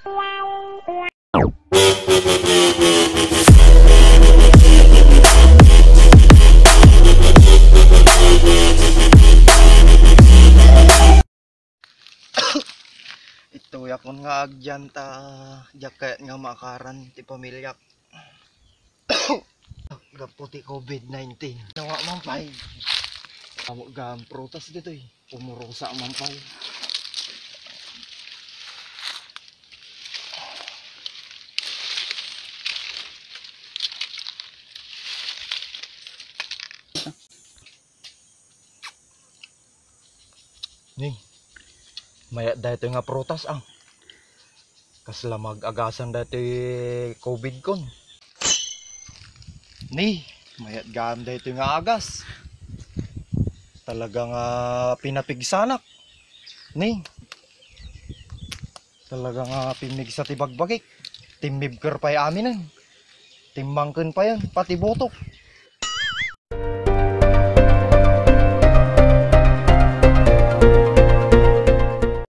Ito yakon nga agyanta jaket nga makaran ti pamilyak. Gaputi COVID-19. Nawa mampay. Amo gam protas dito eh. Pumurusa mampay. Ning. Maya dito nga protas ang. Kasla mag-agasan dati COVID kon. Ni, mayat gam dito nga agas. Talagang pinapigsanak. Ni. Talagang pimig sa tibagbagik. Timbibker pa aminin. Timbangkin pa yan, pati botok.